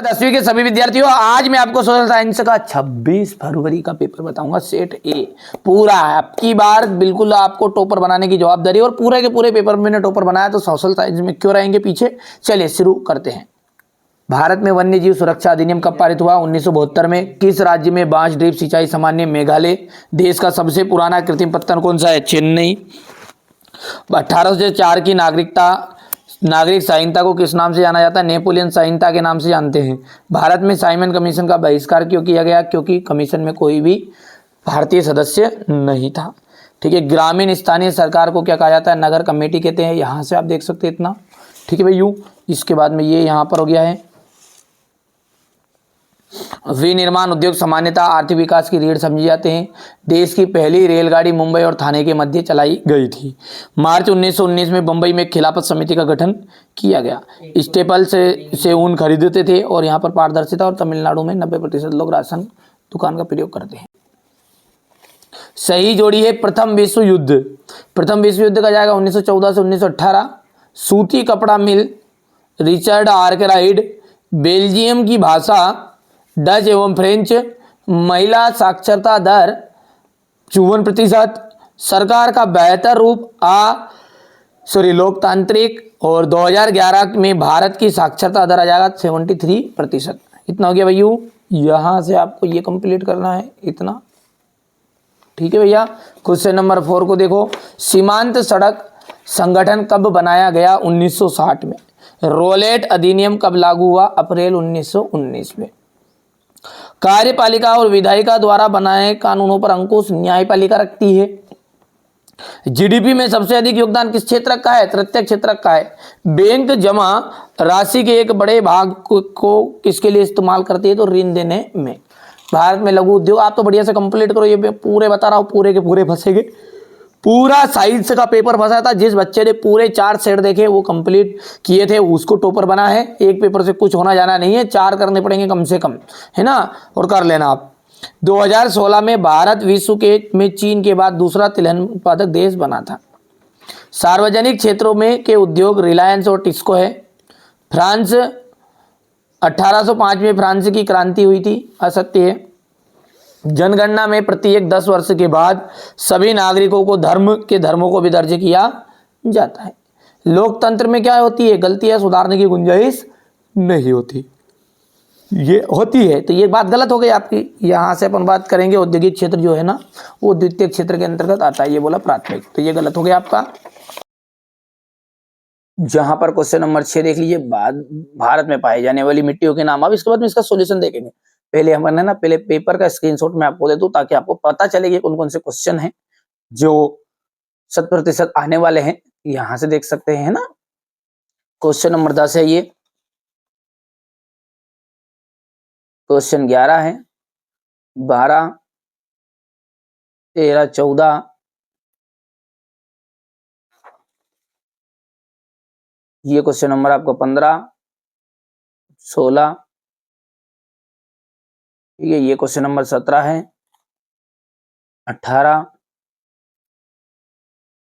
10वीं के सभी विद्यार्थियों, आज मैं आपको सोशल साइंस का 26 फरवरी का पेपर बताऊंगा। सेट ए पूरा है, आपकी बार बिल्कुल आपको टॉपर बनाने की जवाबदारी। और पूरे के पूरे पेपर में मैंने टॉपर बनाया, तो सोशल साइंस में क्यों रहेंगे पीछे। चलिए शुरू करते हैं। भारत में वन्य जीव सुरक्षा अधिनियम कब पारित हुआ? 1972 में। किस राज्य में बांस ड्रिप सिंचाई सामान्य? मेघालय। देश का सबसे पुराना कृत्रिम पत्थर कौन सा है? चेन्नई। 1804 की नागरिक संहिता को किस नाम से जाना जाता है? नेपोलियन संहिता के नाम से जानते हैं। भारत में साइमन कमीशन का बहिष्कार क्यों किया गया? क्योंकि कमीशन में कोई भी भारतीय सदस्य नहीं था। ठीक है। ग्रामीण स्थानीय सरकार को क्या कहा जाता है? नगर कमेटी कहते हैं। यहाँ से आप देख सकते हैं इतना। ठीक है भाई यू। इसके बाद में ये यहाँ पर हो गया है। विनिर्माण उद्योग सामान्यतः आर्थिक विकास की रीढ़ समझे जाते हैं। देश की पहली रेलगाड़ी मुंबई और थाने के मध्य चलाई गई थी। मार्च 1919 में बंबई में खिलाफत समिति का गठन किया गया। स्टेपल से ऊन खरीदते थे और यहाँ पर पारदर्शिता। और तमिलनाडु में 90% लोग राशन दुकान का प्रयोग करते हैं। सही जोड़ी है प्रथम विश्व युद्ध। प्रथम विश्व युद्ध का जाएगा 1914 से 1918। सूती कपड़ा मिल, रिचर्ड आर्कराइड। बेल्जियम की भाषा डच एवं फ्रेंच। महिला साक्षरता दर 54%। सरकार का बेहतर रूप लोकतांत्रिक। और 2011 में भारत की साक्षरता दर आ जाएगा 73%। इतना हो गया भैया। यहाँ से आपको ये कंप्लीट करना है इतना। ठीक है भैया। क्वेश्चन नंबर 4 को देखो। सीमांत सड़क संगठन कब बनाया गया? 1960 में। रोलेट अधिनियम कब लागू हुआ? अप्रैल 1919 में। कार्यपालिका और विधायिका द्वारा बनाए कानूनों पर अंकुश न्यायपालिका रखती है। जीडीपी में सबसे अधिक योगदान किस क्षेत्र का है? तृतीय क्षेत्र का है। बैंक जमा राशि के एक बड़े भाग को किसके लिए इस्तेमाल करती है? तो ऋण देने में। भारत में लघु उद्योग, आप तो बढ़िया से कंप्लीट करो। ये पूरे बता रहा हूँ, पूरे के पूरे फंसेगे। पूरा साइंस का पेपर फंसा था। जिस बच्चे ने पूरे 4 सेट देखे वो कंप्लीट किए थे उसको टॉपर बना है। एक पेपर से कुछ होना जाना नहीं है, 4 करने पड़ेंगे कम से कम, है ना। और कर लेना आप। 2016 में भारत विश्व में चीन के बाद दूसरा तिलहन उत्पादक देश बना था। सार्वजनिक क्षेत्रों में के उद्योग रिलायंस और टिस्को है। फ्रांस 1805 में फ्रांस की क्रांति हुई थी, असत्य है। जनगणना में प्रत्येक 10 वर्ष के बाद सभी नागरिकों को धर्मों को भी दर्ज किया जाता है। लोकतंत्र में क्या होती है? गलतियां सुधारने की गुंजाइश नहीं होती। ये होती है तो ये बात गलत हो गई आपकी। यहां से अपन बात करेंगे औद्योगिक क्षेत्र जो है ना वो द्वितीय क्षेत्र के अंतर्गत आता है। ये बोला प्राथमिक, तो ये गलत हो गया आपका। जहां पर क्वेश्चन नंबर 6 देख लीजिए। भारत में पाई जाने वाली मिट्टियों के नाम। अब इसके बाद में इसका सॉल्यूशन देखेंगे। पहले हमने ना पहले पेपर का स्क्रीनशॉट मैं आपको दे दूं ताकि आपको पता चले कि कौन कौन से क्वेश्चन हैं जो 100% आने वाले हैं। यहां से देख सकते हैं ना। क्वेश्चन नंबर 10 है ये। क्वेश्चन 11 है, 12, 13, 14, ये क्वेश्चन नंबर आपको 15, 16, ठीक है। ये क्वेश्चन नंबर 17 है, 18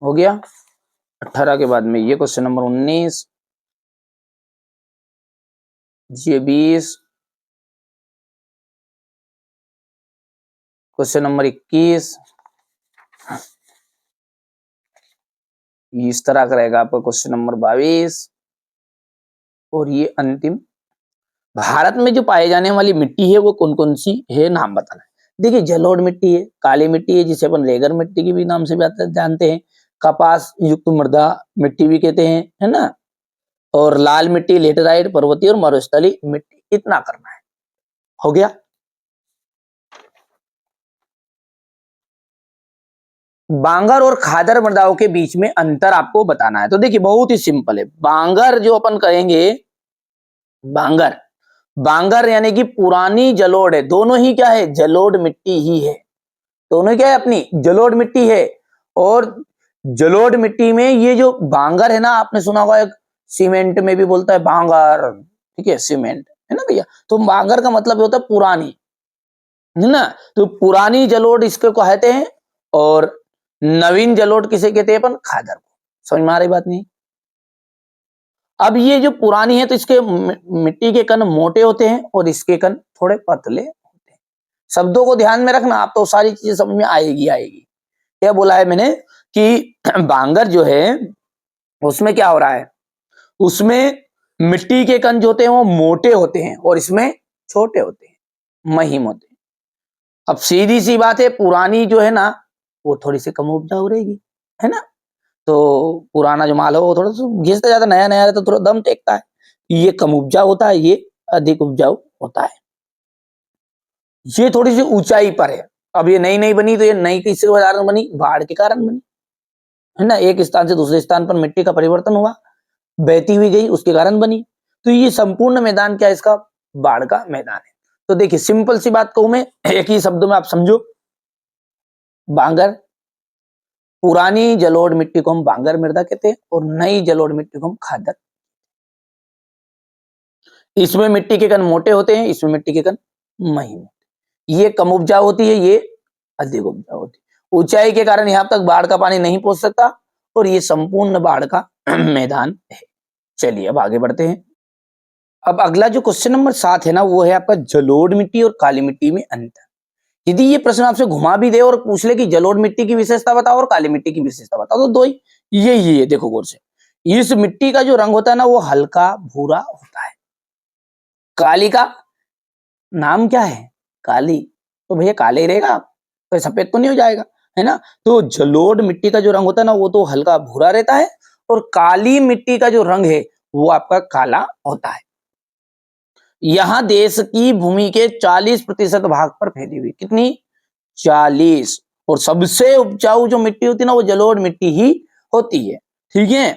हो गया। 18 के बाद में ये क्वेश्चन नंबर 19, ये 20, क्वेश्चन नंबर 21, इस तरह का रहेगा आपका क्वेश्चन नंबर 22। और ये अंतिम। भारत में जो पाए जाने वाली मिट्टी है वो कौन कौन सी है, नाम बताना है। देखिए जलोढ़ मिट्टी है, काली मिट्टी है जिसे अपन रेगर मिट्टी की भी नाम से जानते हैं। कपास युक्त मृदा मिट्टी भी कहते हैं, है ना। और लाल मिट्टी लेटेराइट, पर्वतीय और मरुस्थलीय मिट्टी। इतना करना है, हो गया। बांगर और खादर मृदाओं के बीच में अंतर आपको बताना है। तो देखिए बहुत ही सिंपल है। बांगर जो अपन कहेंगे, बांगर यानी कि पुरानी जलोढ़ है। दोनों ही क्या है? जलोढ़ मिट्टी ही है। दोनों क्या है? अपनी जलोढ़ मिट्टी है। और जलोढ़ मिट्टी में ये जो बांगर है ना, आपने सुना होगा एक सीमेंट में भी बोलता है बांगर, ठीक है, सीमेंट, है ना भैया। तो बांगर का मतलब होता है पुरानी, है ना। तो पुरानी जलोढ़ इसको कहते हैं। और नवीन जलोढ़ किसे कहते हैं अपन? खादर को। समझ में आ रही बात नहीं? अब ये जो पुरानी है तो इसके मिट्टी के कण मोटे होते हैं और इसके कण थोड़े पतले होते हैं। शब्दों को ध्यान में रखना, आप तो सारी चीजें समझ में आएगी। क्या बोला है मैंने कि बांगर जो है उसमें क्या हो रहा है, उसमें मिट्टी के कण जो होते हैं वो मोटे होते हैं और इसमें छोटे होते हैं, महीन होते हैं। अब सीधी सी बात है, पुरानी जो है ना वो थोड़ी सी कम उपजाऊ रहेगी, है ना। तो पुराना जो माल हो वो थोड़ा सा घिसता जाता, नया नया रहता तो थोड़ा दम टेकता है। ये कम उपजाऊ होता है, ये अधिक उपजाऊ होता है। ये थोड़ी सी ऊंचाई पर है। अब ये नई नई बनी तो ये नई किसके कारण बनी, बाढ़ के कारण बनी, है ना। एक स्थान से दूसरे स्थान पर मिट्टी का परिवर्तन हुआ, बहती हुई गई, उसके कारण बनी। तो ये संपूर्ण मैदान क्या है इसका, बाढ़ का मैदान है। तो देखिए सिंपल सी बात कहूं मैं, एक ही शब्दों में आप समझो, बांगर, पुरानी जलोढ़ मिट्टी को हम बांगर मृदा कहते हैं और नई जलोढ़ मिट्टी को हम खादर। इसमें मिट्टी के कण मोटे होते हैं, इसमें मिट्टी के कण महीन होते हैं। ये कम उपजाऊ होती है, ये अधिक उपजाऊ होती है। ऊंचाई के कारण यहां तक बाढ़ का पानी नहीं पहुंच सकता और ये संपूर्ण बाढ़ का मैदान है। चलिए अब आगे बढ़ते हैं। अब अगला जो क्वेश्चन नंबर 7 है ना, वो है आपका जलोढ़ मिट्टी और काली मिट्टी में अंतर। यदि ये प्रश्न आपसे घुमा भी दे और पूछ ले कि जलोढ़ मिट्टी की विशेषता बताओ और काली मिट्टी की विशेषता बताओ, तो दो ही ये देखो गौर से। इस मिट्टी का जो रंग होता है ना वो हल्का भूरा होता है। काली का नाम क्या है, काली, तो भैया काले ही रहेगा, तो सफेद तो नहीं हो जाएगा, है ना। तो जलोढ़ मिट्टी का जो रंग होता है ना वो तो हल्का भूरा रहता है और काली मिट्टी का जो रंग है वो आपका काला होता है। यहां देश की भूमि के 40% भाग पर फैली हुई, कितनी, 40। और सबसे उपजाऊ जो मिट्टी होती है ना वो जलोढ़ मिट्टी ही होती है, ठीक है।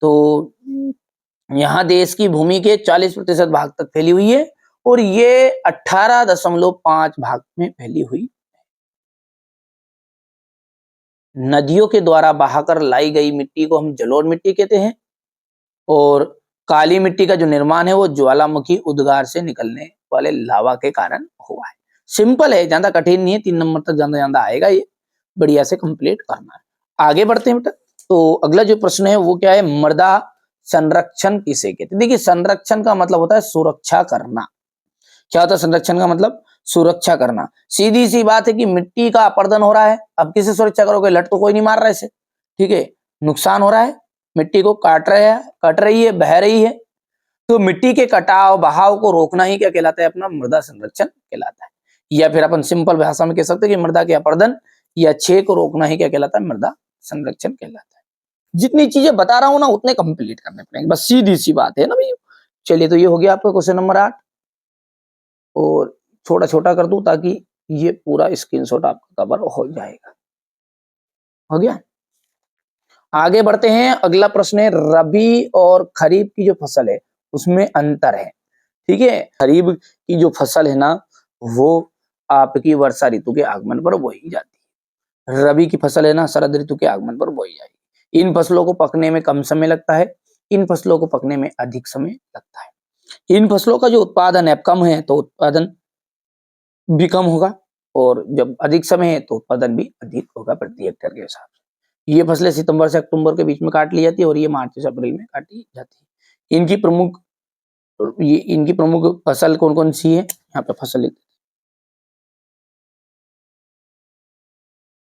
तो यहां देश की भूमि के 40% भाग तक फैली हुई है और ये 18.5 भाग में फैली हुई। नदियों के द्वारा बहाकर लाई गई मिट्टी को हम जलोढ़ मिट्टी कहते हैं और काली मिट्टी का जो निर्माण है वो ज्वालामुखी उद्गार से निकलने वाले लावा के कारण हुआ है। सिंपल है, ज्यादा कठिन नहीं है, 3 नंबर तक ज्यादा आएगा, ये बढ़िया से कंप्लीट करना है। आगे बढ़ते हैं बेटा। तो अगला जो प्रश्न है वो क्या है, मृदा संरक्षण किसे कहते हैं। देखिए संरक्षण का मतलब होता है सुरक्षा करना। क्या होता है संरक्षण का मतलब, सुरक्षा करना। सीधी सी बात है कि मिट्टी का अपरदन हो रहा है, अब किसे सुरक्षा करोगे, लट तो कोई नहीं मार रहा है इसे, ठीक है, नुकसान हो रहा है, मिट्टी को काट रही है, बह रही है। तो मिट्टी के कटाव बहाव को रोकना ही क्या कहलाता है, अपना मृदा संरक्षण कहलाता है। या फिर अपन सिंपल भाषा में कह सकते हैं कि मृदा के अपरदन या क्षय को रोकना ही क्या कहलाता है, मृदा संरक्षण कहलाता है। जितनी चीजें बता रहा हूं ना उतने कंप्लीट करने पड़ेंगे, बस सीधी सी बात है ना भैया। चलिए तो ये हो गया आपका क्वेश्चन नंबर 8 और छोटा छोटा कर दूं ताकि ये पूरा स्क्रीनशॉट आपका कवर हो जाएगा। हो गया। आगे बढ़ते हैं। अगला प्रश्न है रबी और खरीफ की जो फसल है उसमें अंतर है, ठीक है। खरीफ की जो फसल है ना वो आपकी वर्षा ऋतु के आगमन पर बोई जाती है, रबी की फसल है ना शरद ऋतु के आगमन पर बोई जाएगी। इन फसलों को पकने में कम समय लगता है, इन फसलों को पकने में अधिक समय लगता है। इन फसलों का जो उत्पादन है कम है तो उत्पादन भी कम होगा और जब अधिक समय है तो उत्पादन भी अधिक होगा प्रति हेक्टेयर के हिसाब से। ये फसलें सितंबर से अक्टूबर के बीच में काट ली जाती है और ये मार्च से अप्रैल में काटी जाती है। इनकी प्रमुख फसल कौन कौन सी है, यहाँ पे फसल लिख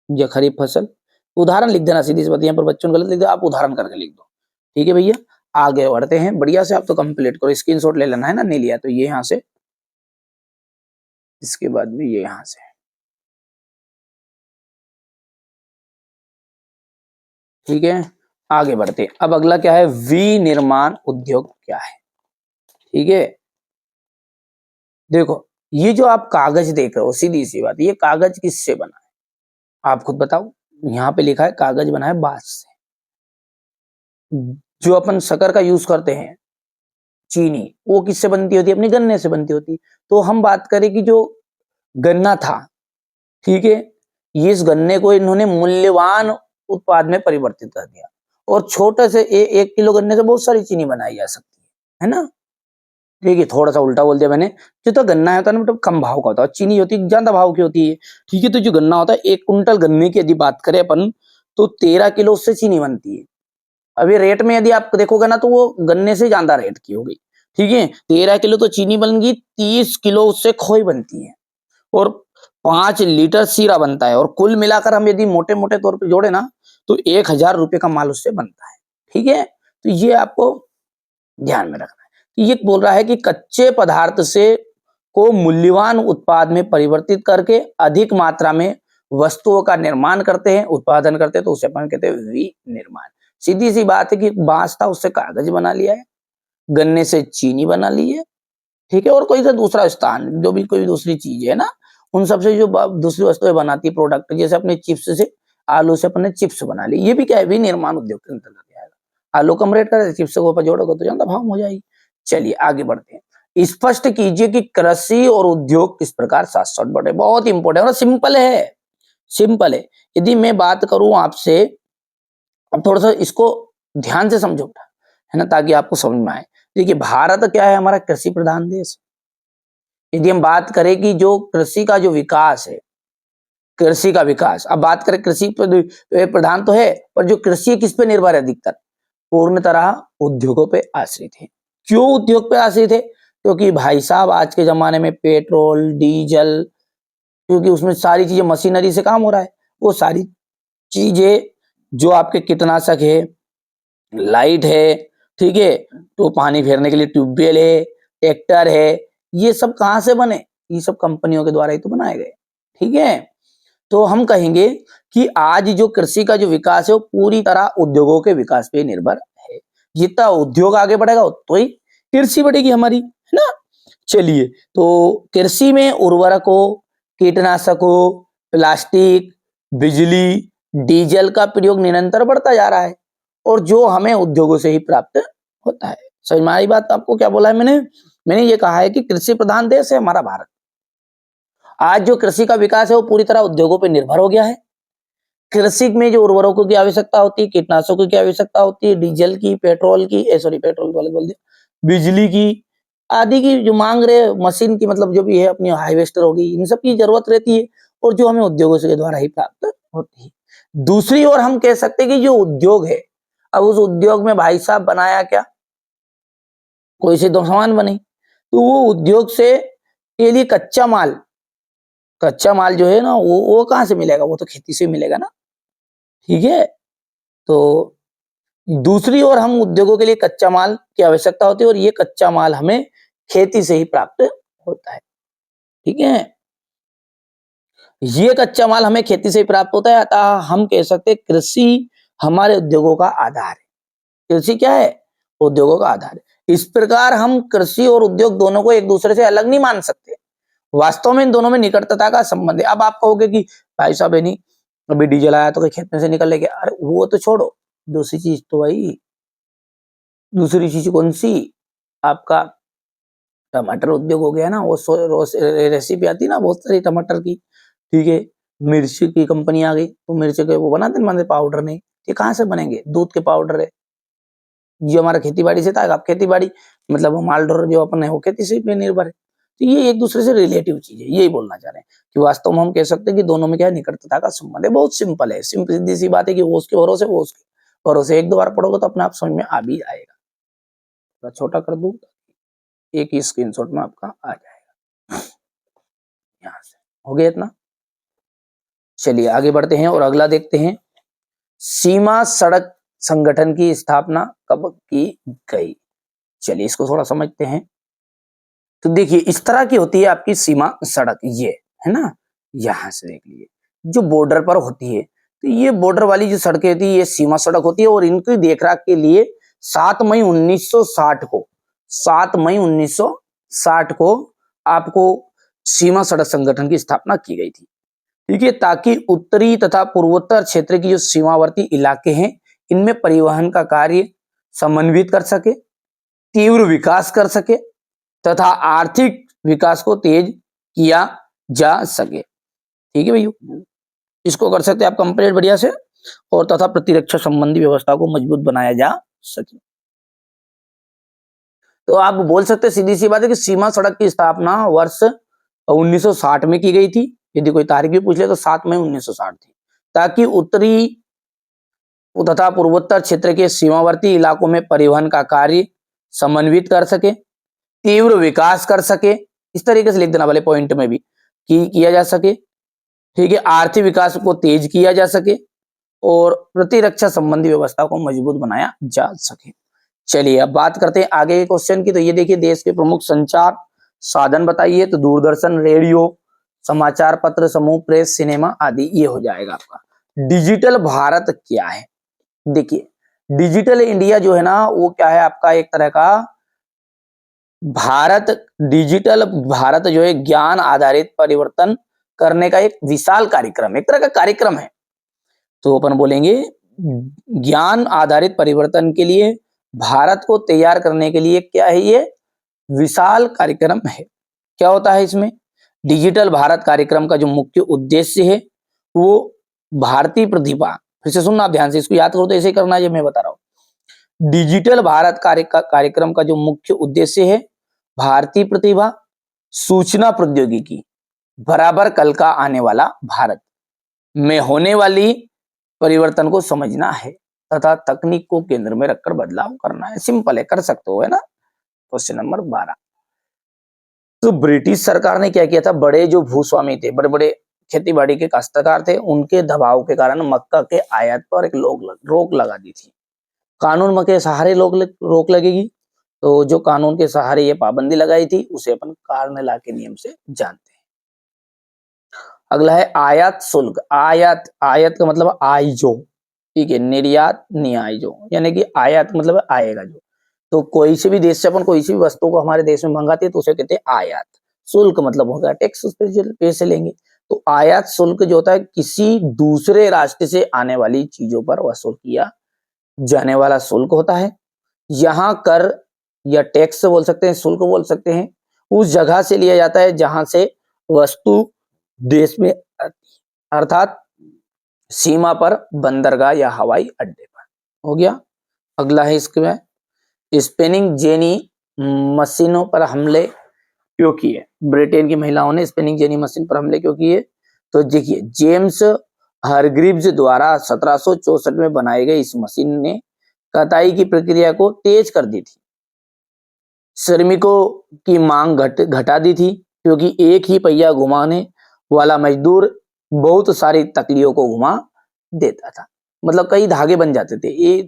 दो। खरीफ फसल, उदाहरण लिख देना, सीधी सी बात, यहाँ पर बच्चों ने गलत लिख दिया, आप उदाहरण करके लिख दो, ठीक है भैया। आगे बढ़ते हैं, बढ़िया से आप तो कंप्लीट करो, स्क्रीनशॉट ले लेना है ना, नहीं लिया तो ये यहाँ से, इसके बाद भी ये यहाँ से, ठीक है। आगे बढ़ते हैं। अब अगला क्या है, विनिर्माण उद्योग क्या है, ठीक है। देखो ये जो आप कागज देख रहे हो, सीधी सी बात, ये कागज किससे बना है आप खुद बताओ। यहाँ पे लिखा है कागज बना है बांस से। जो अपन शक्कर का यूज करते हैं, चीनी, वो किससे बनती होती है, अपनी गन्ने से बनती होती है। तो हम बात करें कि जो गन्ना था, ठीक है, ये इस गन्ने को इन्होंने मूल्यवान उत्पाद में परिवर्तित कर दिया और छोटे से 1 किलो गन्ने से बहुत सारी चीनी बनाई जा सकती है ना। देखिए थोड़ा सा उल्टा बोल दिया मैंने, जो तो गन्ना होता है ना मतलब कम भाव का होता है, चीनी होती है ज्यादा भाव की होती है, ठीक है। तो जो गन्ना होता है 1 कुंटल गन्ने की यदि बात करें अपन तो 13 किलो उससे चीनी बनती है, अभी रेट में यदि आप देखोगे ना तो वो गन्ने से ज्यादा रेट की होगी, ठीक है। 13 किलो तो चीनी बनेगी, 30 किलो उससे खोई बनती है और 5 लीटर शीरा बनता है, और कुल मिलाकर हम यदि मोटे मोटे तौर पे जोड़े ना तो 1000 रुपए का माल उससे बनता है, ठीक है। तो ये आपको ध्यान में रखना है। ये बोल रहा है कि कच्चे पदार्थ से को मूल्यवान उत्पाद में परिवर्तित करके अधिक मात्रा में वस्तुओं का निर्माण करते हैं, उत्पादन करते हैं, तो उसे अपन कहते हैं विनिर्माण। सीधी सी बात है कि बांस था उससे कागज बना लिया है, गन्ने से चीनी बना ली है, ठीक है, और कोई सा दूसरा स्थान जो भी कोई दूसरी चीज है ना, उन सबसे जो दूसरी वस्तुएं बनाती है प्रोडक्ट, जैसे अपने चिप्स से, आलू से अपने चिप्स बना ली, ये भी क्या है विनिर्माण उद्योग के अंतर्गत आएगा। आलू कम रेट का, चिप्स को ऊपर जोड़ोगे तो ज्यादा भाव हो जाएगी। चलिए आगे बढ़ते हैं। स्पष्ट कीजिए कि कृषि और उद्योग किस प्रकार साथ साथ बढ़े। बहुत इंपॉर्टेंट और सिंपल है, सिंपल है। यदि मैं बात करूं आपसे, अब थोड़ा सा इसको ध्यान से समझो है ना, ताकि आपको समझ में आए। देखिए भारत क्या है, हमारा कृषि प्रधान देश। यदि हम बात करें कि जो कृषि का जो विकास है, कृषि का विकास, अब बात करें कृषि प्रधान तो है, पर जो कृषि किस पे निर्भर है अधिकतर, पूर्ण तरह उद्योगों पे आश्रित है। क्यों उद्योग पे आश्रित है? क्योंकि भाई साहब आज के जमाने में पेट्रोल डीजल, क्योंकि उसमें सारी चीजें मशीनरी से काम हो रहा है, वो सारी चीजें जो आपके कीटनाशक है, लाइट है, ठीक है, तो पानी फेरने के लिए ट्यूबवेल है, ट्रैक्टर है, ये सब कहां से बने? ये सब कंपनियों के द्वारा ही तो बनाए गए, ठीक है। तो हम कहेंगे कि आज जो कृषि का जो विकास है वो पूरी तरह उद्योगों के विकास पे निर्भर है। जितना उद्योग आगे बढ़ेगा तो ही कृषि बढ़ेगी हमारी, है ना। चलिए, तो कृषि में उर्वरकों, कीटनाशकों, प्लास्टिक, बिजली, डीजल का प्रयोग निरंतर बढ़ता जा रहा है, और जो हमें उद्योगों से ही प्राप्त होता है। समझ में आई बात? आपको क्या बोला है मैंने ये कहा है कि कृषि प्रधान देश है हमारा भारत। आज जो कृषि का विकास है वो पूरी तरह उद्योगों पर निर्भर हो गया है। कृषि में जो उर्वरकों की आवश्यकता होती है, कीटनाशकों की आवश्यकता होती है, डीजल की, पेट्रोल की, सॉरी पेट्रोल वाले बोल दिया, बिजली की, आदि की जो मांग रहे, मशीन की, मतलब जो भी है अपनी हार्वेस्टर होगी, इन सब की जरूरत रहती है, और जो हमें उद्योगों से के द्वारा ही प्राप्त होती है। दूसरी ओर हम कह सकते हैं कि जो उद्योग है, अब उस उद्योग में भाई साहब बनाया क्या, कोई से दो सामान बने, तो वो उद्योग से के लिए कच्चा माल जो है ना वो कहां से मिलेगा? वो तो खेती से मिलेगा ना, ठीक है। तो दूसरी ओर हम उद्योगों के लिए कच्चा माल की आवश्यकता होती है, और ये कच्चा माल हमें खेती से ही प्राप्त होता है, ठीक है। ये कच्चा माल हमें खेती से ही प्राप्त होता है, अतः हम कह सकते हैं कृषि हमारे उद्योगों का आधार है। कृषि क्या है? उद्योगों का आधार है। इस प्रकार हम कृषि और उद्योग दोनों को एक दूसरे से अलग नहीं मान सकते। वास्तव में इन दोनों में निकटता का संबंध है। अब आप कहोगे कि भाई साहब है नहीं, अभी डीजल आया तो कोई खेत में से निकल लेके, अरे वो तो छोड़ो, दूसरी चीज तो भाई, दूसरी चीज कौन सी? आपका टमाटर उद्योग हो गया ना, वो रेसिपी आती है ना बहुत सारी टमाटर की, ठीक है। मिर्ची की कंपनी आ गई, तो मिर्ची के वो बनाते पाउडर नहीं, ये कहाँ से बनेंगे? दूध के पाउडर है, जो हमारा खेती बाड़ी से था। आप खेती बाड़ी मतलब माल ढोर जो अपन है वो खेती से पे निर्भर है। तो ये एक दूसरे से रिलेटिव चीज है, यही बोलना चाह रहे हैं कि वास्तव में हम कह सकते हैं कि दोनों में क्या है, निकटता का संबंध है। बहुत सिंपल है, सिंपल सीधी सी बात है कि वो उसके भरोसे एक दो बार पढ़ोगे तो अपने आप समझ में आ भी जाएगा। थोड़ा छोटा कर दूं, एक ही स्क्रीनशॉट में आपका आ जाएगा। यहाँ से हो गया इतना। चलिए आगे बढ़ते हैं और अगला देखते हैं। सीमा सड़क संगठन की स्थापना कब की गई? चलिए इसको थोड़ा समझते हैं। तो देखिए इस तरह की होती है आपकी सीमा सड़क, ये है ना, यहां से देख लीजिए जो बॉर्डर पर होती है, तो ये बॉर्डर वाली जो सड़कें होती है ये सीमा सड़क होती है, और इनकी देखरेख के लिए 7 मई 1960 को 7 मई 1960 को आपको सीमा सड़क संगठन की स्थापना की गई थी, ठीक है, ताकि उत्तरी तथा पूर्वोत्तर क्षेत्र की जो सीमावर्ती इलाके हैं इनमें परिवहन का कार्य समन्वित कर सके, तीव्र विकास कर सके तथा आर्थिक विकास को तेज किया जा सके, ठीक है भैया। इसको कर सकते हैं आप कंप्लीट बढ़िया से, और तथा प्रतिरक्षा संबंधी व्यवस्था को मजबूत बनाया जा सके। तो आप बोल सकते हैं सीधी सी बात है कि सीमा सड़क की स्थापना वर्ष 1960 में की गई थी। यदि कोई तारीख भी पूछ ले तो 7 मई 1960 थी, ताकि उत्तरी तथा पूर्वोत्तर क्षेत्र के सीमावर्ती इलाकों में परिवहन का कार्य समन्वित कर सके, तीव्र विकास कर सके, इस तरीके से लिख देना वाले पॉइंट में भी कि किया जा सके, ठीक है, आर्थिक विकास को तेज किया जा सके और प्रतिरक्षा संबंधी व्यवस्था को मजबूत बनाया जा सके। चलिए अब बात करते हैं आगे के क्वेश्चन की। तो ये देखिए, देश के प्रमुख संचार साधन बताइए। तो दूरदर्शन, रेडियो, समाचार पत्र समूह, प्रेस, सिनेमा आदि ये हो जाएगा आपका। डिजिटल भारत क्या है? देखिए, डिजिटल इंडिया जो है ना वो क्या है आपका, एक तरह का भारत, डिजिटल भारत जो है ज्ञान आधारित परिवर्तन करने का एक विशाल कार्यक्रम, एक तरह का कार्यक्रम है। तो अपन बोलेंगे ज्ञान आधारित परिवर्तन के लिए भारत को तैयार करने के लिए क्या है, ये विशाल कार्यक्रम है। क्या होता है इसमें? डिजिटल भारत कार्यक्रम का जो मुख्य उद्देश्य है वो भारतीय प्रतिभा, फिर से सुनना आप ध्यान से, इसको याद करो तो ऐसे ही करना है जो मैं बता रहा हूं। डिजिटल भारत कार्यक्रम का जो मुख्य उद्देश्य है भारतीय प्रतिभा, सूचना प्रौद्योगिकी बराबर कल का आने वाला भारत में होने वाली परिवर्तन को समझना है तथा तकनीक को केंद्र में रखकर बदलाव करना है। सिंपल है, कर सकते हो, है ना। Question number 12। तो ब्रिटिश सरकार ने क्या किया था, बड़े जो भूस्वामी थे, बड़े बड़े खेती बाड़ी के काश्तकार थे, उनके दबाव के कारण मक्का के आयात पर एक रोक लगा दी थी। कानून के सहारे रोक लगेगी, तो जो कानून के सहारे ये पाबंदी लगाई थी उसे अपन कार्नेला के नियम से जानते हैं। अगला है आयात शुल्क। आयात का मतलब आइजो, ठीक है, निर्यात नियाइजो, यानी कि आयात मतलब आएगा जो। तो कोई से भी देश से अपन कोई सी भी वस्तु को हमारे देश में मंगाते हैं तो उसे कहते हैं आयात। शुल्क मतलब होगा टैक्स, उस पर पैसे लेंगे। तो आयात शुल्क जो होता है किसी दूसरे राष्ट्र से आने वाली चीजों पर वसूल किया जाने वाला शुल्क होता है। यहाँ कर या टैक्स बोल सकते हैं, शुल्क बोल सकते हैं, उस जगह से लिया जाता है जहां से वस्तु देश में आती है, अर्थात सीमा पर, बंदरगाह या हवाई अड्डे पर। हो गया। अगला है इसके में स्पिनिंग जेनी मशीनों पर हमले क्यों किए? ब्रिटेन की महिलाओं ने स्पिनिंग जेनी मशीन पर हमले क्यों किए? तो देखिए, जेम्स हारग्रीव्स द्वारा 1764 में बनाई गई इस मशीन ने कताई की प्रक्रिया को तेज कर दी थी, श्रमिकों की मांग घटा दी थी, क्योंकि एक ही पहिया घुमाने वाला मजदूर बहुत सारी तकलियों को घुमा देता था। मतलब कई धागे बन जाते थे ये,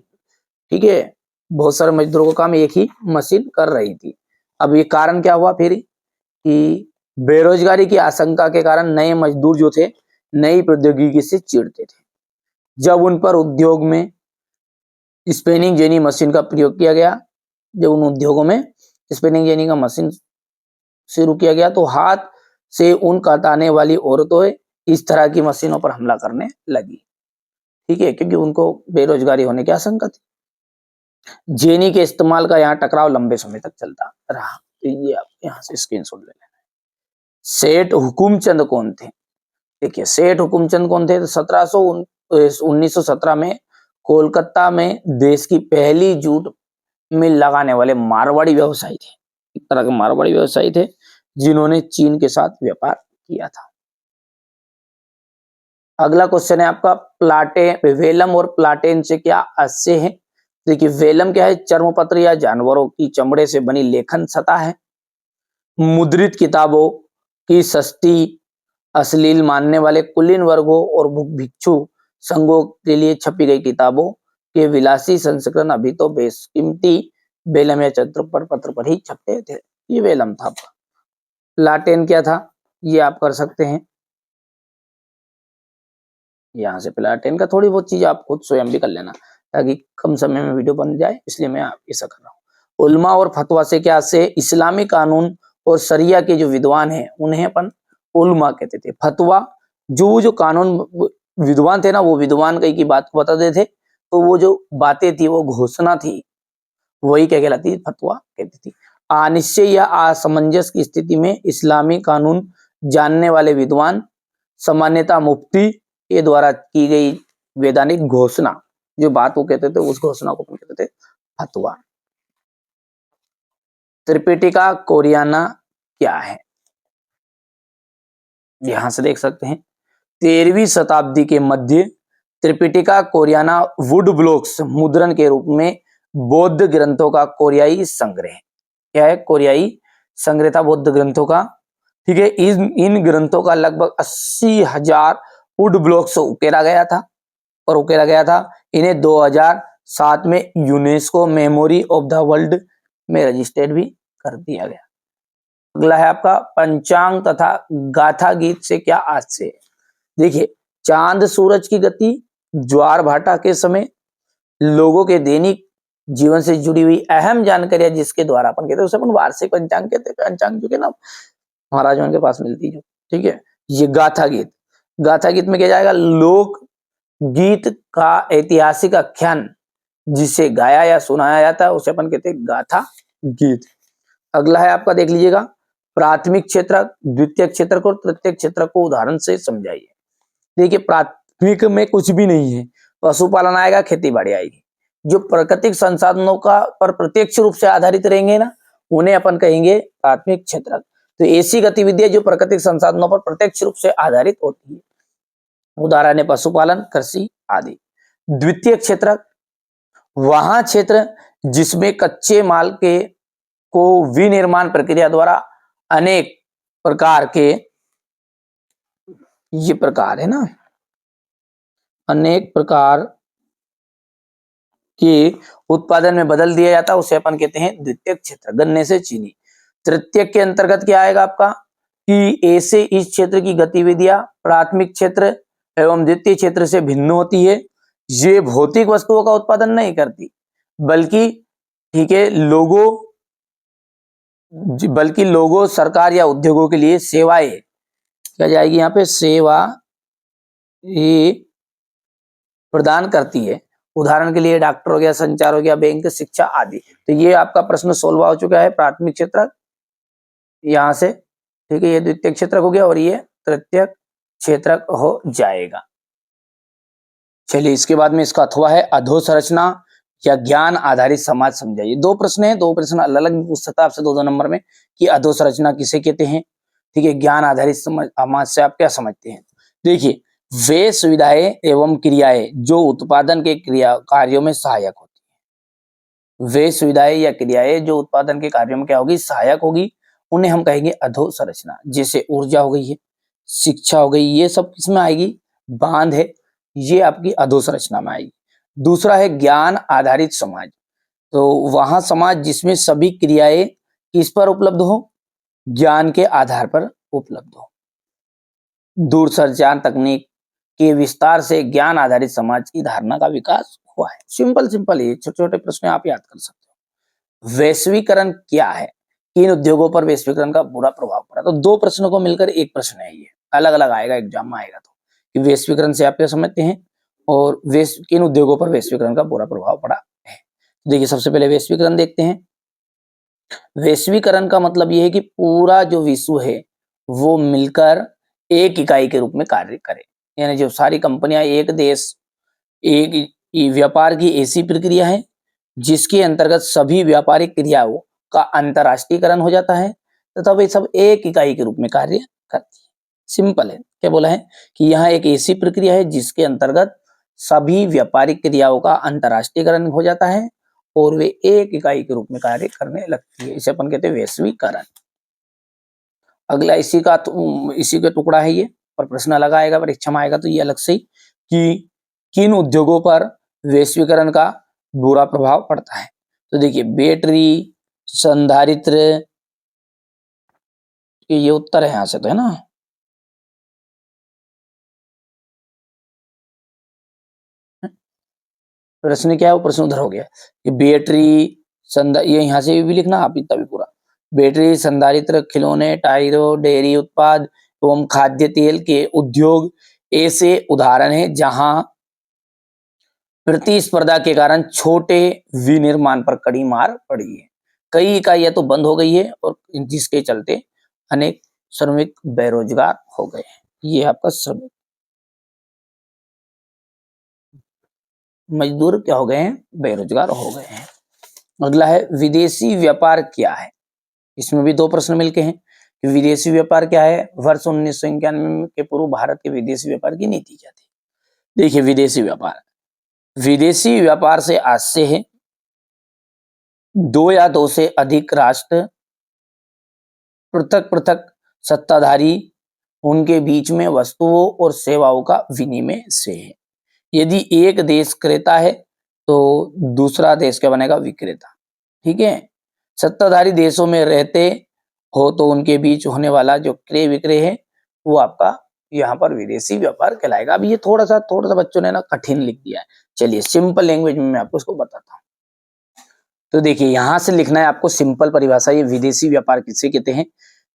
ठीक है, बहुत सारे मजदूरों का काम एक ही मशीन कर रही थी। अब ये कारण क्या हुआ फिर कि बेरोजगारी की आशंका के कारण नए मजदूर जो थे नई प्रौद्योगिकी से चिढ़ते थे। जब उन पर उद्योग में स्पिनिंग जेनी मशीन का प्रयोग किया गया, जब उन उद्योगों में स्पिनिंग जेनी का मशीन शुरू किया गया तो हाथ से ऊन काटने वाली औरतें इस तरह की मशीनों पर हमला करने लगी, ठीक है, क्योंकि उनको बेरोजगारी होने की आशंका थी। जेनी के इस्तेमाल का यहाँ टकराव लंबे समय तक चलता रहा। तो ये आप यहाँ से स्क्रीनशॉट ले लेना। सेठ हुकुमचंद कौन थे? देखिए, सेठ हुकुमचंद कौन थे? तो 1917 में कोलकाता में देश की पहली जूट मिल लगाने वाले मारवाड़ी व्यवसायी थे, एक तरह के मारवाड़ी व्यवसायी थे जिन्होंने चीन के साथ व्यापार किया था। अगला क्वेश्चन है आपका वेलम और प्लाटेन से क्या आशय है? देखिए, वेलम क्या है? चर्मपत्र या जानवरों की चमड़े से बनी लेखन सतह है। मुद्रित किताबों की सस्ती अश्लील मानने वाले कुलीन वर्गों और भिक्षु संघों के लिए छपी गई किताबों के विलासी संस्करण अभी तो बेशकीमती वेलम या पत्र पर ही छपते थे। ये वेलम था। प्लाटेन क्या था? ये आप कर सकते हैं यहाँ से। प्लाटेन का थोड़ी बहुत चीज आप खुद स्वयं भी कर लेना ताकि कम समय में वीडियो बन जाए, इसलिए मैं ऐसा कर रहा हूँ। उल्मा और फतवा से क्या से इस्लामी कानून और शरिया के जो विद्वान हैं उन्हें अपन उल्मा कहते थे। फतवा जो कानून विद्वान थे ना, वो विद्वान कई की बात को बताते थे, तो वो जो बातें थी वो घोषणा थी, वही क्या कहलाती थी? फतवा कहती थी। अनिश्चय या असमंजस की स्थिति में इस्लामी कानून जानने वाले विद्वान सामान्यतः मुफ्ती के द्वारा की गई वैधानिक घोषणा, जो बात वो कहते थे उस घोषणा को कहते थे फतवा। त्रिपिटिका कोरियाना क्या है? यहां से देख सकते हैं 13वीं शताब्दी के मध्य त्रिपिटिका कोरियाना वुड ब्लॉक्स मुद्रण के रूप में बौद्ध ग्रंथों का कोरियाई संग्रह। क्या है? कोरियाई संग्रह था बौद्ध ग्रंथों का। ठीक है, इन ग्रंथों का लगभग 80,000 वुड ब्लॉक्स उकेरा गया था और उकेरा गया था। इन्हें 2007 में UNESCO memory of the world में रजिस्टर्ड भी कर दिया गया। अगला है आपका पंचांग तथा गाथा गीत से क्या आशय? देखिए, चांद सूरज की गति, ज्वार भाटा के समय, लोगों के दैनिक जीवन से जुड़ी हुई अहम जानकारियां जिसके द्वारा अपन कहते हैं उसे अपन वार्षिक पंचांग कहते हैं। पंचांग जो के ना महाराजों के पास मिलती जो, ठीक है। ये गाथा गीत, गाथा गीत में क्या जाएगा? लोक गीत का ऐतिहासिक आख्यान जिसे गाया या सुनाया जाता है उसे अपन कहते हैं गाथा गीत। अगला है आपका, देख लीजिएगा, प्राथमिक क्षेत्रक, द्वितीय क्षेत्रक और तृतीय क्षेत्रक को उदाहरण से समझाइए। देखिए, प्राथमिक में कुछ भी नहीं है, पशुपालन आएगा, खेती बाड़ी आएगी। जो प्राकृतिक संसाधनों का पर प्रत्यक्ष रूप से आधारित रहेंगे ना, उन्हें अपन कहेंगे प्राथमिक क्षेत्रक। तो ऐसी गतिविधियां जो प्राकृतिक संसाधनों पर प्रत्यक्ष रूप से आधारित होती है, उदाहरण है पशुपालन, कृषि आदि। द्वितीय क्षेत्रक वहां क्षेत्र जिसमें कच्चे माल के को विनिर्माण प्रक्रिया द्वारा अनेक प्रकार के, ये प्रकार है ना, अनेक प्रकार के उत्पादन में बदल दिया जाता है, उसे अपन कहते हैं द्वितीय क्षेत्र। गन्ने से चीनी। तृतीय के अंतर्गत क्या आएगा आपका कि ऐसे इस क्षेत्र की गतिविधियां प्राथमिक क्षेत्र एवं द्वितीय क्षेत्र से भिन्न होती है। ये भौतिक वस्तुओं का उत्पादन नहीं करती, बल्कि ठीक है लोगों, सरकार या उद्योगों के लिए सेवाएं क्या जाएगी यहाँ पे, सेवा ये प्रदान करती है। उदाहरण के लिए डॉक्टर हो गया, संचार हो गया, बैंक, शिक्षा आदि। तो ये आपका प्रश्न सोल्व हो चुका है। प्राथमिक क्षेत्रक यहाँ से, ठीक है, ये द्वितीय क्षेत्रक हो गया और ये तृतीय क्षेत्रक हो जाएगा। चलिए, इसके बाद में इसका अथवा है अधोसंरचना या ज्ञान आधारित समाज समझाइए। दो प्रश्न है, दो प्रश्न अलग अलग पूछ सकता है आपसे दो नंबर में कि अधोसंरचना किसे कहते हैं, ठीक है, ज्ञान आधारित समाज से आप क्या समझते हैं। देखिए, वे सुविधाएं एवं क्रियाएं जो उत्पादन के कार्यों में सहायक होती है। वे सुविधाएं या क्रियाएं जो उत्पादन के कार्यों में क्या होगी, सहायक होगी, उन्हें हम कहेंगे अधोसंरचना। जैसे ऊर्जा हो गई है, शिक्षा हो गई, ये सब किसमें आएगी, बांध है, ये आपकी अधोसंरचना में आएगी। दूसरा है ज्ञान आधारित समाज। तो वहां समाज जिसमें सभी क्रियाएं किस पर उपलब्ध हो, ज्ञान के आधार पर उपलब्ध हो। दूरसंचार तकनीक के विस्तार से ज्ञान आधारित समाज की धारणा का विकास हुआ है। सिंपल है, छोटे छोटे प्रश्न आप याद कर सकते हो। वैश्वीकरण क्या है, किन उद्योगों पर वैश्वीकरण का बुरा प्रभाव पड़ा? तो दो प्रश्नों को मिलकर एक प्रश्न है, ये अलग अलग आएगा एग्जाम में आएगा। तो कि वैश्वीकरण से आप क्या समझते हैं और किन उद्योगों पर वैश्वीकरण का बुरा प्रभाव पड़ा है। देखिए, सबसे पहले वैश्वीकरण देखते हैं। वैश्वीकरण का मतलब यह है कि पूरा जो विश्व है वो मिलकर एक इकाई के रूप में कार्य करे, यानी जो सारी कंपनियां, एक देश, एक व्यापार की ऐसी प्रक्रिया है जिसके अंतर्गत सभी व्यापारिक क्रियाओं का अंतरराष्ट्रीयकरण हो जाता है तथा वे सब एक इकाई के रूप में कार्य करती है। सिंपल है, क्या बोला है कि यहाँ एक ऐसी प्रक्रिया है जिसके अंतर्गत सभी व्यापारिक क्रियाओं का अंतरराष्ट्रीयकरण हो जाता है और वे एक इकाई के रूप में कार्य करने लगती है। इसे अपन कहते हैं वैश्वीकरण। अगला इसी का टुकड़ा है ये, और प्रश्न अलग आएगा, परीक्षा में आएगा तो ये अलग से ही कि किन उद्योगों पर वैश्वीकरण का बुरा प्रभाव पड़ता है। तो देखिए, बैटरी, संधारित्र, ये उत्तर है यहां से, तो है ना। प्रश्न क्या है, वो प्रश्न उधर हो गया कि बैटरी, ये यहाँ से भी लिखना आप इतना भी पूरा। बैटरी, संधारित्र, खिलौने, टायरों, डेयरी उत्पाद एवं खाद्य तेल के उद्योग ऐसे उदाहरण हैं जहां प्रतिस्पर्धा के कारण छोटे विनिर्माण पर कड़ी मार पड़ी है। कई इकाइयां तो बंद हो गई है और जिसके चलते अनेक श्रमिक बेरोजगार हो गए हैं। ये आपका श्रमिक मजदूर क्या हो गए हैं, बेरोजगार हो गए हैं। अगला है विदेशी व्यापार क्या है। इसमें भी दो प्रश्न मिलके हैं कि विदेशी व्यापार क्या है। वर्ष 1991 के पूर्व भारत के विदेशी व्यापार की नीति क्या थी। देखिए विदेशी व्यापार, विदेशी व्यापार से आशय है दो या दो से अधिक राष्ट्र पृथक पृथक सत्ताधारी उनके बीच में वस्तुओं और सेवाओं का विनिमय से है। यदि एक देश क्रेता है तो दूसरा देश क्या बनेगा, विक्रेता। ठीक है, सत्ताधारी देशों में रहते हो तो उनके बीच होने वाला जो क्रय विक्रय है वो आपका यहाँ पर विदेशी व्यापार कहलाएगा। अब ये थोड़ा सा बच्चों ने ना कठिन लिख दिया है, चलिए सिंपल लैंग्वेज में मैं आपको इसको बताता हूँ। तो देखिए यहां से लिखना है आपको सिंपल परिभाषा, ये विदेशी व्यापार किसे कहते हैं।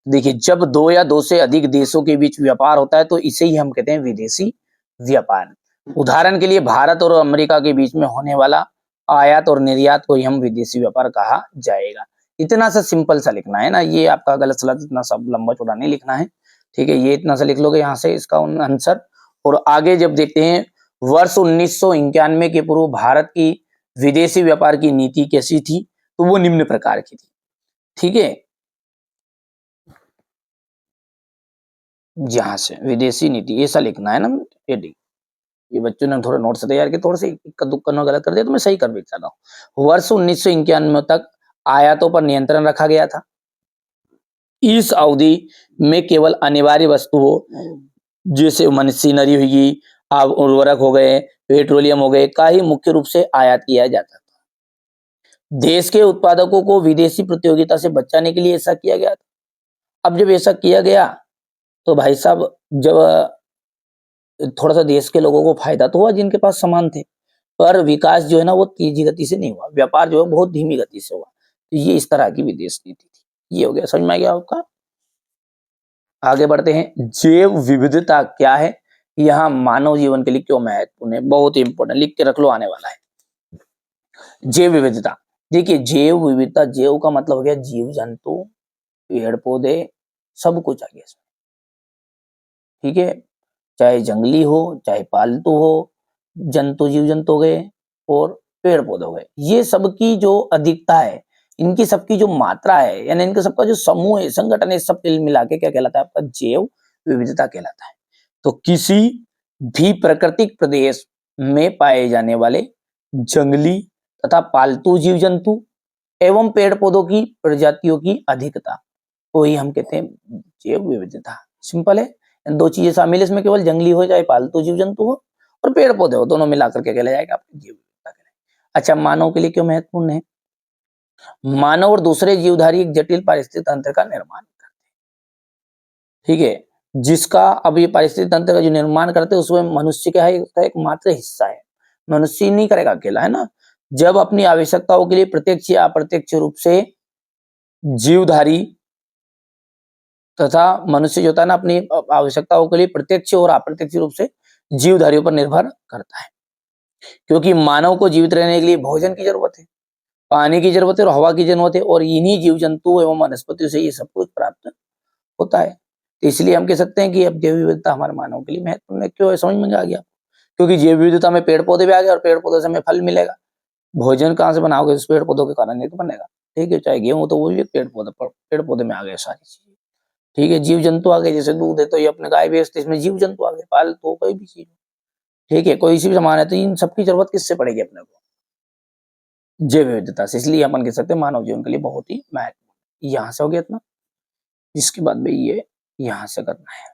देखिए जब दो या दो से अधिक देशों के बीच व्यापार होता है तो इसे ही हम कहते हैं विदेशी व्यापार। उदाहरण के लिए भारत और अमेरिका के बीच में होने वाला आयात और निर्यात को ही हम विदेशी व्यापार कहा जाएगा। इतना सा सिंपल सा लिखना है ना, ये आपका गलत सलत इतना सब लंबा चौड़ा नहीं लिखना है। ठीक है, ये इतना सा लिख लोगे यहाँ से इसका आंसर। और आगे जब देखते हैं वर्ष 1991 के पूर्व भारत की विदेशी व्यापार की नीति कैसी थी, तो वो निम्न प्रकार की थी। ठीक है, यहां से विदेशी नीति ऐसा लिखना है ना, ये बच्चों ने थोड़ा नोट्स तैयार किए, थोड़े से इक्का दुक्का न गलत कर दिया तो मैं सही कर भी चाहता हूँ। वर्ष 1991 तक आयातों पर नियंत्रण रखा गया था। इस अवधि में केवल अनिवार्य वस्तुओं जैसे मशीनरी हुई, उर्वरक हो गए, पेट्रोलियम हो गए का ही मुख्य रूप से आयात किया जाता था। देश के उत्पादकों को विदेशी प्रतियोगिता से बचाने के लिए ऐसा किया गया था। अब जब ऐसा किया गया तो भाई साहब जब थोड़ा सा देश के लोगों को फायदा तो हुआ जिनके पास सामान थे, पर विकास जो है ना वो तेजी गति से नहीं हुआ, व्यापार जो है बहुत धीमी गति से हुआ। तो ये इस तरह की विदेश नीति थी। ये हो गया, समझ में आ गया आपका। आगे बढ़ते हैं, जैव विविधता क्या है, यहाँ मानव जीवन के लिए क्यों महत्वपूर्ण है, बहुत इंपॉर्टेंट, लिख के रख लो, आने वाला है। जैव विविधता, देखिए जैव विविधता, जैव का मतलब हो गया जीव जंतु, पेड़ पौधे, सब कुछ आ गया इसमें। ठीक है, चाहे जंगली हो चाहे पालतू हो, जंतु जीव जंतु हो गए और पेड़ पौधे हो गए, ये सबकी जो अधिकता है, इनकी सबकी जो मात्रा है, यानी इनका सबका जो समूह है, संगठन है, सब मिला के क्या कहलाता है, आपका जैव विविधता कहलाता है। तो किसी भी प्राकृतिक प्रदेश में पाए जाने वाले जंगली तथा पालतू जीव जंतु एवं पेड़ पौधों की प्रजातियों की अधिकता को ही हम कहते हैं जैव विविधता। सिंपल है, दो चीजें शामिल है इसमें, केवल जंगली हो चाहे पालतू जीव जंतु हो और पेड़ पौधे हो, दोनों मिलाकर के कहला जाएगा आपको जीव विविधता कहलाएगा। अच्छा, मानव के लिए क्यों महत्वपूर्ण है, मानव और दूसरे जीवधारी एक जटिल पारिस्थितिक तंत्र का निर्माण करते हैं। ठीक है, जिसका अब ये पारिस्थितिक तंत्र का जो निर्माण करते हैं उसमें मनुष्य क्या है, उसका एक मात्र हिस्सा है, मनुष्य नहीं करेगा अकेला, है ना। जब अपनी आवश्यकताओं के लिए प्रत्यक्ष या अप्रत्यक्ष रूप से जीवधारी तथा मनुष्य जो होता है ना अपनी आवश्यकताओं के लिए प्रत्यक्ष और अप्रत्यक्ष रूप से जीवधारियों पर निर्भर करता है, क्योंकि मानव को जीवित रहने के लिए भोजन की जरूरत है, पानी की जरूरत है और हवा की जरूरत है, और इन्हीं जीव जंतु एवं वनस्पतियों से ये सब कुछ प्राप्त होता है। तो इसलिए हम कह सकते हैं कि अब जैव विविधता हमारे मानव के लिए महत्वपूर्ण है। क्यों है, समझ में आ गया, क्योंकि जैव विविधता में पेड़ पौधे भी आ गए और पेड़ पौधों से हमें फल मिलेगा। भोजन कहाँ से बनाओगे, उस पेड़ पौधों के कारण ही तो बनेगा। ठीक है, चाहे गेहूं तो वो भी पेड़ पौधे में आ गए सारी चीजें। ठीक है, जीव जंतु आ गए, जैसे दूध है तो ये अपने गाय बेचते इसमें जीव जंतु आ गए, पाल तो कोई भी चीज। ठीक है, कोई सी भी सामान है तो इन सबकी जरूरत किससे पड़ेगी अपने को, जैव विविधता से। इसलिए अपन कह सकते हैं मानव जीवन के लिए बहुत ही महत्वपूर्ण। यहाँ से हो गया इतना, इसके बाद भाई ये यहाँ से करना है।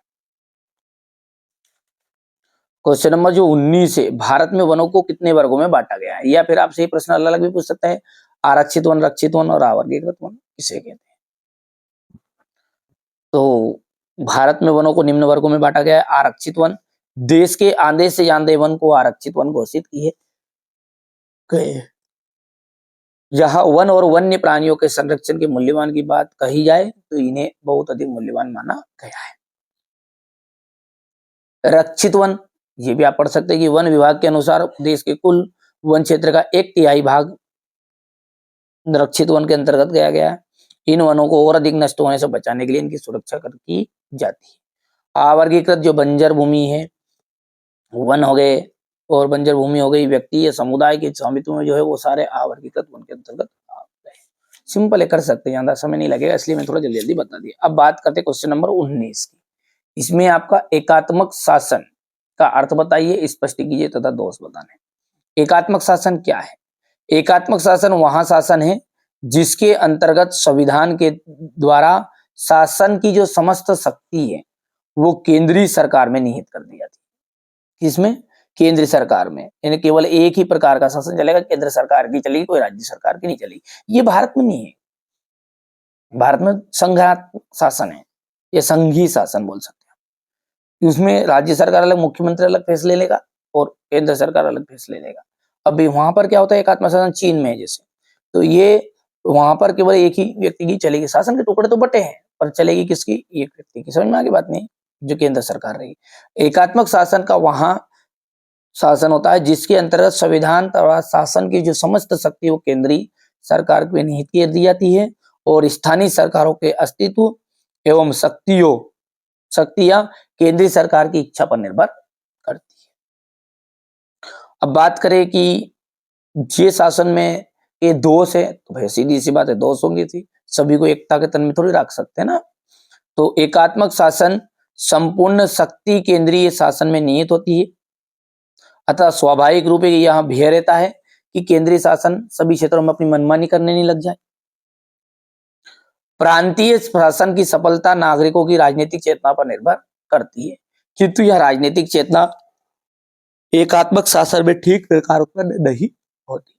क्वेश्चन नंबर जो 19 है, भारत में वनों को कितने वर्गों में बांटा गया है, या फिर आपसे ये प्रश्न अलग अलग भी पूछ सकता है, आरक्षित वन, रक्षित वन और अवर्गीकृत वन किसे कहते हैं। तो भारत में वनों को निम्न वर्गों में बांटा गया है। आरक्षित वन, देश के आधे से ज्यादा वन को आरक्षित वन घोषित किए गए। जहां वन और वन्य प्राणियों के संरक्षण के मूल्यवान की बात कही जाए तो इन्हें बहुत अधिक मूल्यवान माना गया है। रक्षित वन, ये भी आप पढ़ सकते हैं कि वन विभाग के अनुसार देश के कुल वन क्षेत्र का 1/3 भाग रक्षित वन के अंतर्गत गया है। इन वनों को और अधिक नष्ट होने से बचाने के लिए इनकी सुरक्षा की जाती है। अवर्गीकृत जो बंजर भूमि है, वन हो गए और बंजर भूमि हो गई, व्यक्ति या समुदाय के स्वामित्व में जो है वो सारे अवर्गीकृत वन के अंतर्गत आ गए। सिंपल है, कर सकते हैं, ज्यादा समय नहीं लगेगा, इसलिए मैं थोड़ा जल्दी जल्दी बता दिया। अब बात करते हैं क्वेश्चन नंबर 19 की। इसमें आपका एकात्मक शासन का अर्थ बताइए, स्पष्ट कीजिए तथा दोष बताने। एकात्मक शासन क्या है? एकात्मक शासन वहां शासन है जिसके अंतर्गत संविधान के द्वारा शासन की जो समस्त शक्ति है वो केंद्रीय सरकार में निहित कर दी जाती है। किसमें? केंद्र सरकार में। यानी केवल एक ही प्रकार का शासन चलेगा, केंद्र सरकार की चलेगी, कोई राज्य सरकार की नहीं चलेगी। ये भारत में नहीं है। भारत में संघात्मक शासन है, ये संघीय शासन बोल सकते हैं। उसमें राज्य सरकार अलग, मुख्यमंत्री अलग फैसले लेगा और केंद्र सरकार अलग फैसले लेगा। अब वहां पर क्या होता है, एकात्मक शासन चीन में है जैसे, तो ये वहां पर केवल एक ही व्यक्ति की चलेगी। शासन के टुकड़े तो बटे हैं पर चलेगी किसकी? एक व्यक्ति की। समझ में आ गई बात? नहीं, जो केंद्र सरकार रहेगी। एकात्मक शासन का वहां शासन होता है जिसके अंतर्गत संविधान तथा शासन की जो समस्त शक्ति वो केंद्रीय सरकार में निहित कर दी जाती है और स्थानीय सरकारों के अस्तित्व एवं शक्तियां केंद्रीय सरकार की इच्छा पर निर्भर करती है। अब बात करें कि ये शासन में ये दोष है, तो भाई सीधी सी बात है, दोष होंगे थी। सभी को एकता के तन में थोड़ी रख सकते हैं ना। तो एकात्मक शासन संपूर्ण शक्ति केंद्रीय शासन में निहित होती है, अतः स्वाभाविक रूप से यह भय रहता है कि केंद्रीय शासन सभी क्षेत्रों में अपनी मनमानी करने नहीं लग जाए। प्रांतीय शासन की सफलता नागरिकों की राजनीतिक चेतना पर निर्भर करती है, किंतु यह राजनीतिक चेतना एकात्मक शासन में ठीक प्रकार उत्पन्न नहीं होती।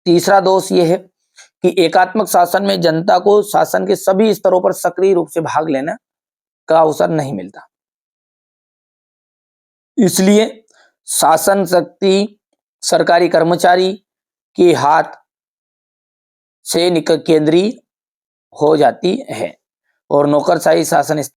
तीसरा दोष यह है कि एकात्मक शासन में जनता को शासन के सभी स्तरों पर सक्रिय रूप से भाग लेने का अवसर नहीं मिलता। इसलिए शासन शक्ति सरकारी कर्मचारी के हाथ से केंद्रीय हो जाती है और नौकरशाही शासन